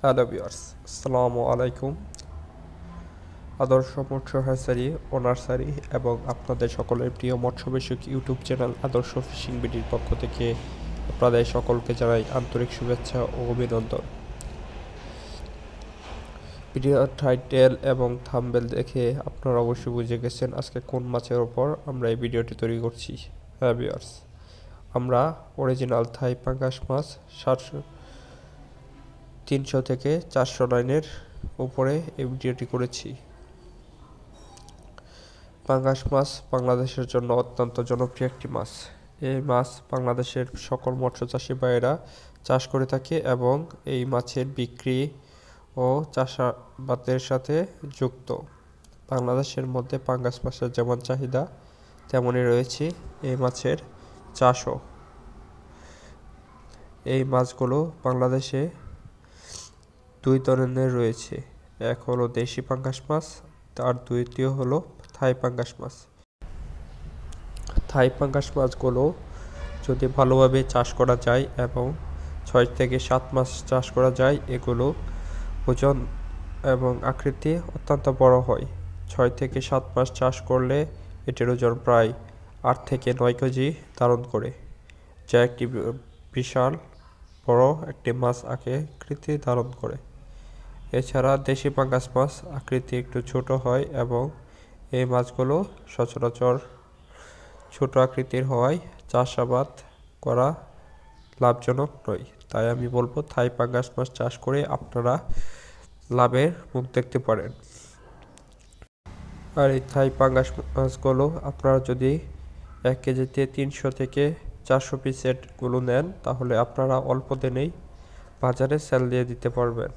Hello viewers, আসসালামু আলাইকুম। আদর্শ মৎস্য হ্যাচারি ও নার্সারি এবং আপনাদের সকলের প্রিয় মৎস্য বিষয়ক ইউটিউব চ্যানেল আদর্শ ফিশিং বিডির পক্ষ থেকে আপনাদের সকলকে জানাই আন্তরিক শুভেচ্ছা ও অভিনন্দন। ভিডিওর টাইটেল এবং থাম্বনেল দেখে আপনারা অবশ্যই বুঝে গেছেন আজকে কোন মাছের ওপর আমরা এই ভিডিওটি তৈরি করছি। হ্যাঁ ভিউয়ার্স, আমরা অরিজিনাল থাই পাঙ্গাস মাছ 300 থেকে 400 লাইনের উপরে এই ভিডিওটি করেছি। পাঙ্গাস মাছ বাংলাদেশের জন্য অত্যন্ত জনপ্রিয় একটি মাছ। এই মাছ বাংলাদেশের সকল মৎস্য চাষী ভাইয়েরা চাষ করে থাকে এবং এই মাছের বিক্রি ও চাষাবাদের সাথে যুক্ত। বাংলাদেশের মধ্যে পাঙ্গাস মাছের যেমন চাহিদা তেমনই রয়েছে এই মাছের চাষও। এই মাছগুলো বাংলাদেশে দুই ধরনের রয়েছে, এক হলো দেশি পাঙ্গাস মাছ, আর দ্বিতীয় হলো থাই পাঙ্গাস মাছ। থাই পাঙ্গাস মাছগুলো যদি ভালোভাবে চাষ করা যায় এবং 6 থেকে 7 মাস চাষ করা যায়, এগুলো ওজন এবং আকৃতি অত্যন্ত বড় হয়। 6 থেকে 7 মাস চাষ করলে এটির ওজন প্রায় 8 থেকে 9 কেজি ধারণ করে, যা একটি বিশাল বড় একটি মাছ আকৃতি ধারণ করে। এছাড়া দেশি পাঙ্গাস মাছ আকৃতি একটু ছোট হয় এবং এই মাছগুলো সচরাচর ছোট আকৃতির হওয়ায় চাষাবাদ করা লাভজনক নয়। তাই আমি বলবো থাই পাঙ্গাস মাছ চাষ করে আপনারা লাভের মুখ দেখতে পারেন। আর এই থাই পাঙ্গাস মাছগুলো আপনারা যদি 1 কেজিতে 300 থেকে 400 পিসেরগুলো নেন, তাহলে আপনারা অল্প দিনেই বাজারে সেল দিয়ে দিতে পারবেন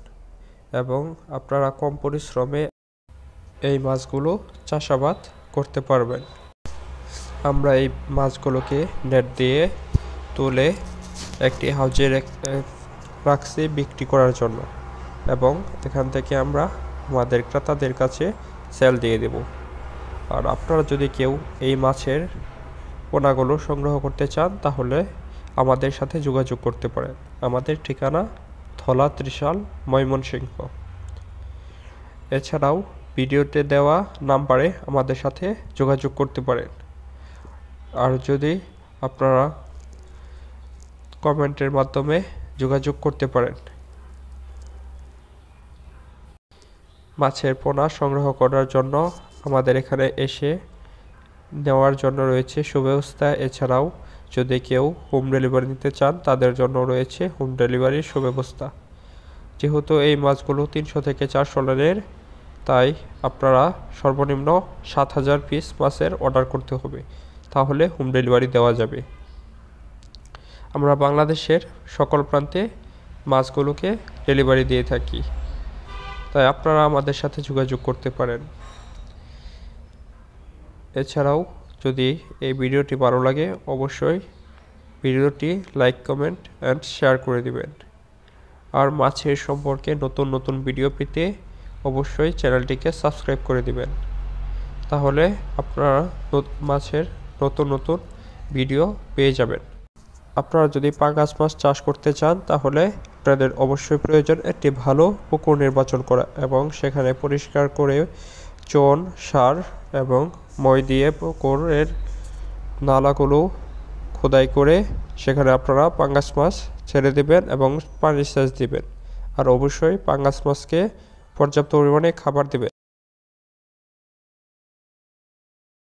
এবং আপনারা কম পরিশ্রমে এই মাছগুলো চাষাবাদ করতে পারবেন। আমরা এই মাছগুলোকে নেট দিয়ে তুলে একটি হাউজে রাখছি বিক্রি করার জন্য এবং এখান থেকে আমরা আমাদের ক্রেতাদের কাছে সেল দিয়ে দেব। আর আপনারা যদি কেউ এই মাছের পোনাগুলো সংগ্রহ করতে চান, তাহলে আমাদের সাথে যোগাযোগ করতে পারেন। আমাদের ঠিকানা ধলা ত্রিশাল, ময়মনসিংহ। এছাড়াও ভিডিওতে দেওয়া নাম্বারে আমাদের সাথে যোগাযোগ করতে পারেন। আর যদি আপনারা কমেন্টের মাধ্যমে যোগাযোগ করতে পারেন। মাছের পোনা সংগ্রহ করার জন্য আমাদের এখানে এসে নেওয়ার জন্য রয়েছে সুব্যবস্থা। এছাড়াও যদি কেউ হোম ডেলিভারি নিতে চান, তাদের জন্য রয়েছে হোম ডেলিভারির সুব্যবস্থা। যেহেতু এই মাছগুলো 300 থেকে 400 লাইনের, তাই আপনারা সর্বনিম্ন 7000 পিস মাছের অর্ডার করতে হবে, তাহলে হোম ডেলিভারি দেওয়া যাবে। আমরা বাংলাদেশের সকল প্রান্তে মাছগুলোকে ডেলিভারি দিয়ে থাকি, তাই আপনারা আমাদের সাথে যোগাযোগ করতে পারেন। এছাড়াও যদি এই ভিডিওটি ভালো লাগে, অবশ্যই ভিডিওটি লাইক, কমেন্ট অ্যান্ড শেয়ার করে দিবেন। আর মাছের সম্পর্কে নতুন নতুন ভিডিও পেতে অবশ্যই চ্যানেলটিকে সাবস্ক্রাইব করে দিবেন, তাহলে আপনারা মাছের নতুন নতুন ভিডিও পেয়ে যাবেন। আপনারা যদি পাঙ্গাস মাছ চাষ করতে চান, তাহলে আপনাদের অবশ্যই প্রয়োজন একটি ভালো পুকুর নির্বাচন করা এবং সেখানে পরিষ্কার করে চুন, সার এবং মই দিয়ে পুকুরের নালাগুলো খোদাই করে সেখানে আপনারা পাঙ্গাস মাছ ছেড়ে দেবেন এবং পানির সেচ দিবেন। আর অবশ্যই পাঙ্গাস মাছকে পর্যাপ্ত পরিমাণে খাবার দেবেন।